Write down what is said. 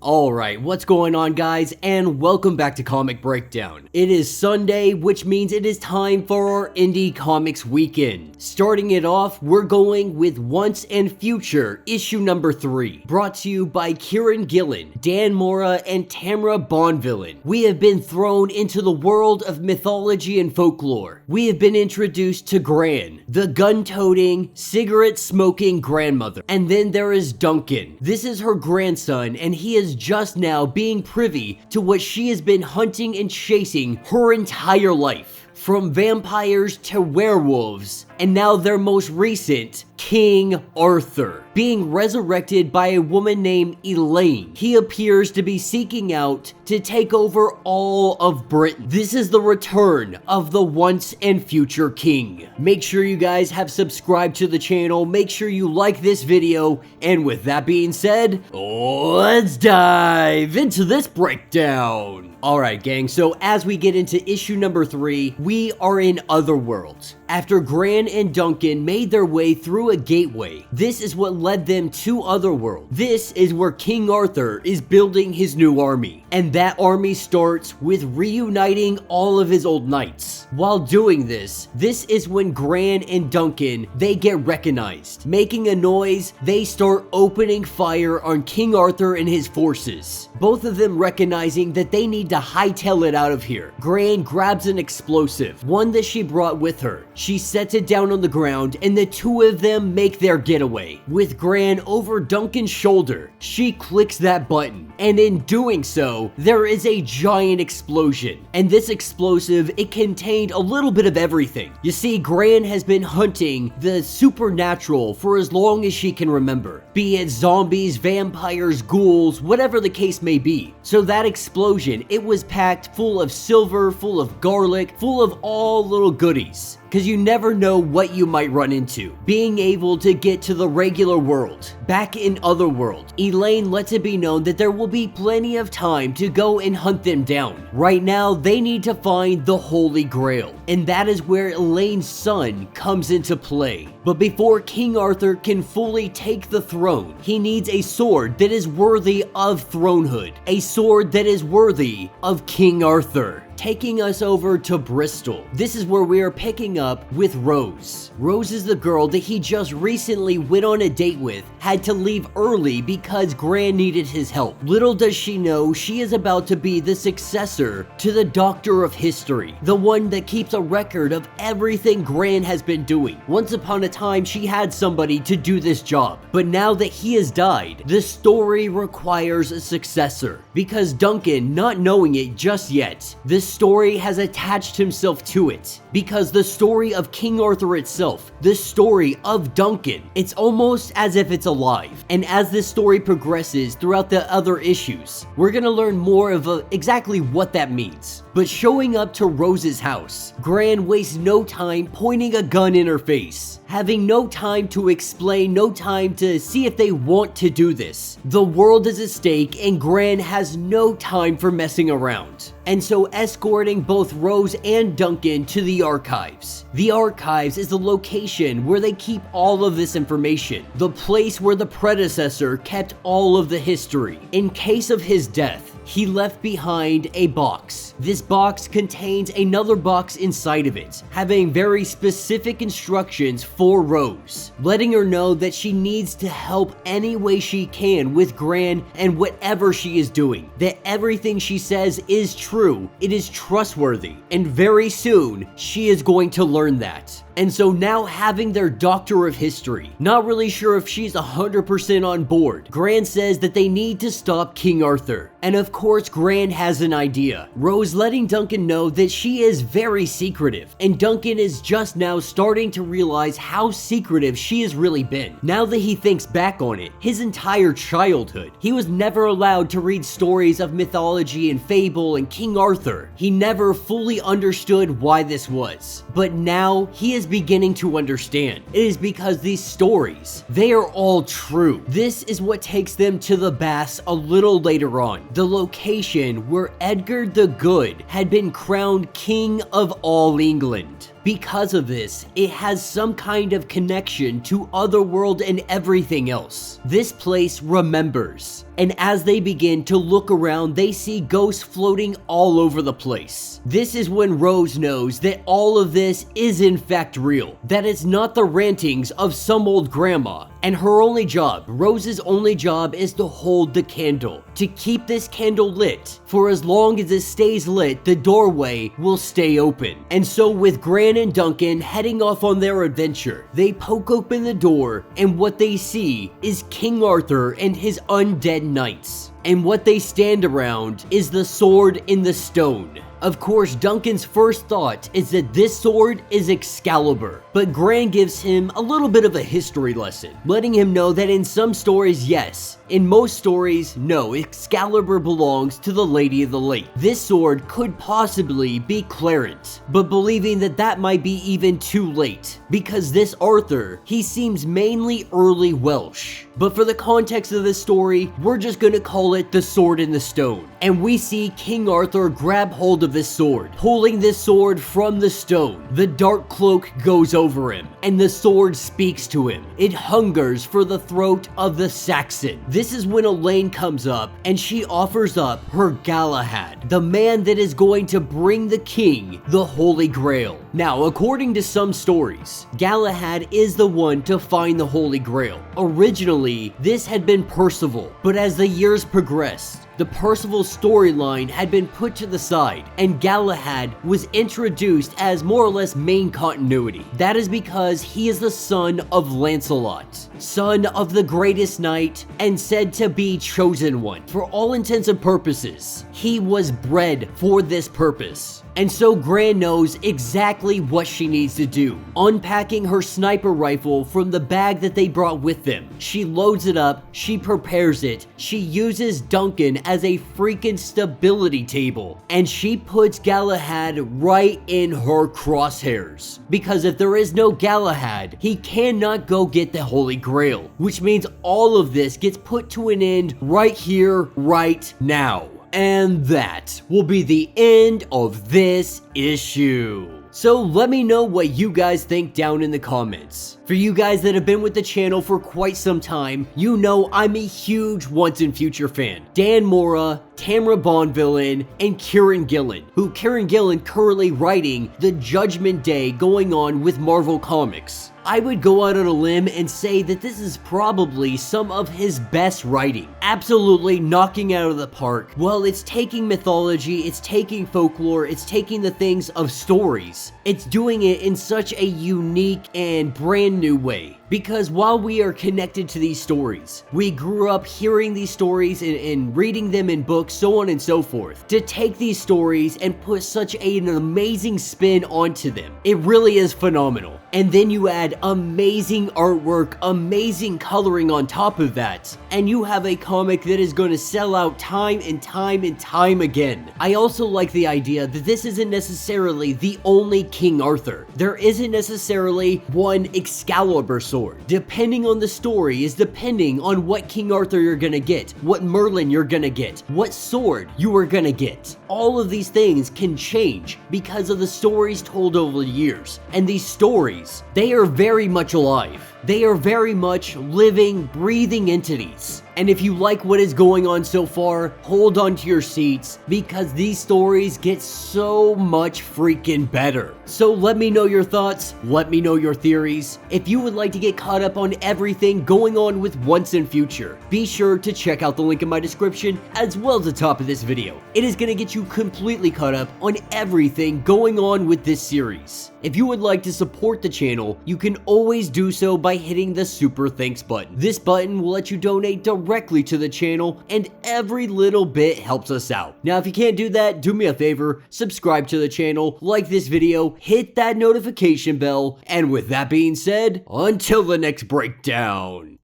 Alright, what's going on guys, and welcome back to Comic Breakdown. It is Sunday, which means it is time for our Indie Comics Weekend. Starting it off, we're going with Once and Future, issue number 3. Brought to you by Kieran Gillen, Dan Mora, and Tamara Bonvillain. We have been thrown into the world of mythology and folklore. We have been introduced to Gran, the gun-toting, cigarette-smoking grandmother. And then there is Duncan. This is her grandson, and he is just now being privy to what she has been hunting and chasing her entire life. From vampires to werewolves, and now their most recent, King Arthur, being resurrected by a woman named Elaine. He appears to be seeking out to take over all of Britain. This is the return of the once and future king. Make sure you guys have subscribed to the channel, make sure you like this video, and with that being said, let's dive into this breakdown. Alright gang, so as we get into issue number 3, we are in Otherworld. After Gran and Duncan made their way through a gateway, this is what led them to Otherworld. This is where King Arthur is building his new army, and that army starts with reuniting all of his old knights. While doing this is when Gran and Duncan, they get recognized. Making a noise, they start opening fire on King Arthur and his forces. Both of them recognizing that they need to hightail it out of here. Gran grabs an explosive, one that she brought with her. She sets it down on the ground, and the two of them make their getaway. With Gran over Duncan's shoulder, she clicks that button, and in doing so, there is a giant explosion. And this explosive, it contained a little bit of everything. You see, Gran has been hunting the supernatural for as long as she can remember. Be it zombies, vampires, ghouls, whatever the case may be. So that explosion, it was packed full of silver, full of garlic, full of all little goodies. Because you never know what you might run into. Being able to get to the regular world, back in Otherworld, Elaine lets it be known that there will be plenty of time to go and hunt them down. Right now, they need to find the Holy Grail, and that is where Elaine's son comes into play. But before King Arthur can fully take the throne, he needs a sword that is worthy of thronehood, a sword that is worthy of King Arthur. Taking us over to Bristol. This is where we are picking up with Rose. Rose is the girl that he just recently went on a date with, had to leave early because Gran needed his help. Little does she know, she is about to be the successor to the Doctor of History, the one that keeps a record of everything Gran has been doing. Once upon a time, she had somebody to do this job, but now that he has died, the story requires a successor. Because Duncan, not knowing it just yet, this story has attached himself to it. Because the story of King Arthur itself, the story of Duncan, it's almost as if it's alive. And as this story progresses throughout the other issues, we're gonna learn more of exactly what that means. But showing up to Rose's house, Gran wastes no time pointing a gun in her face, having no time to explain, no time to see if they want to do this. The world is at stake, and Gran has no time for messing around. And so escorting both Rose and Duncan to the archives. The archives is the location where they keep all of this information. The place where the predecessor kept all of the history. In case of his death, he left behind a box. This box contains another box inside of it, having very specific instructions for Rose, letting her know that she needs to help any way she can with Gran and whatever she is doing. That everything she says is true, it is trustworthy, and very soon, she is going to learn that. And so now having their Doctor of History, not really sure if she's 100% on board, Gran says that they need to stop King Arthur. And of course, Gran has an idea. Rose letting Duncan know that she is very secretive, and Duncan is just now starting to realize how secretive she has really been. Now that he thinks back on it, his entire childhood, he was never allowed to read stories of mythology and fable and King Arthur. He never fully understood why this was. But now he is beginning to understand. It is because these stories, they are all true. This is what takes them to the baths a little later on, the location where Edgar the Good had been crowned King of all England. Because of this, it has some kind of connection to Otherworld and everything else. This place remembers. and as they begin to look around, they see ghosts floating all over the place. This is when Rose knows that all of this is in fact real, that it's not the rantings of some old grandma. And her only job, Rose's only job, is to hold the candle, to keep this candle lit. For as long as it stays lit, the doorway will stay open. And so with Gran and Duncan heading off on their adventure, they poke open the door, and what they see is King Arthur and his undead knights. And what they stand around is the sword in the stone. Of course, Duncan's first thought is that this sword is Excalibur, but Gran gives him a little bit of a history lesson, letting him know that in some stories, yes. In most stories, no, Excalibur belongs to the Lady of the Lake. This sword could possibly be Clarence, but believing that that might be even too late, because this Arthur, he seems mainly early Welsh. But for the context of this story, we're just gonna call it the sword in the stone. And we see King Arthur grab hold of this sword, pulling this sword from the stone. The dark cloak goes over him, and the sword speaks to him. It hungers for the throat of the Saxon. This is when Elaine comes up, and she offers up her Galahad, the man that is going to bring the king the Holy Grail. Now, according to some stories, Galahad is the one to find the Holy Grail. Originally, this had been Percival, but as the years progressed, the Percival storyline had been put to the side, and Galahad was introduced as more or less main continuity. That is because he is the son of Lancelot, son of the greatest knight, and said to be chosen one. For all intents and purposes, he was bred for this purpose. And so Gran knows exactly what she needs to do. Unpacking her sniper rifle from the bag that they brought with them, she loads it up, she prepares it, she uses Duncan as a freaking stability table, and she puts Galahad right in her crosshairs. Because if there is no Galahad, he cannot go get the Holy Grail, which means all of this gets put to an end right here, right now. And that will be the end of this issue. So let me know what you guys think down in the comments. For you guys that have been with the channel for quite some time, you know I'm a huge Once and Future fan. Dan Mora, Tamra Bonvillain, and Kieran Gillen, who Kieran Gillen currently writing the Judgment Day going on with Marvel Comics. I would go out on a limb and say that this is probably some of his best writing. Absolutely knocking out of the park. Well, it's taking mythology, it's taking folklore, it's taking the things of stories. It's doing it in such a unique and brand new way. Because while we are connected to these stories, we grew up hearing these stories and reading them in books, so on and so forth. To take these stories and put such an amazing spin onto them, it really is phenomenal. And then you add amazing artwork, amazing coloring on top of that, and you have a comic that is going to sell out time and time and time again. I also like the idea that this isn't necessarily the only King Arthur. There isn't necessarily one Excalibur sword. Depending on the story is depending on what King Arthur you're gonna get, what Merlin you're gonna get, what sword you are gonna get. All of these things can change because of the stories told over the years. And these stories, they are very much alive. They are very much living, breathing entities. And if you like what is going on so far, hold on to your seats because these stories get so much freaking better. So let me know your thoughts, let me know your theories. If you would like to get caught up on everything going on with Once and Future, be sure to check out the link in my description as well as the top of this video. It is going to get you completely caught up on everything going on with this series. If you would like to support the channel, you can always do so by hitting the super thanks button. This button will let you donate directly to the channel, and every little bit helps us out. Now, if you can't do that, do me a favor, subscribe to the channel, like this video, hit that notification bell, and with that being said, until the next breakdown.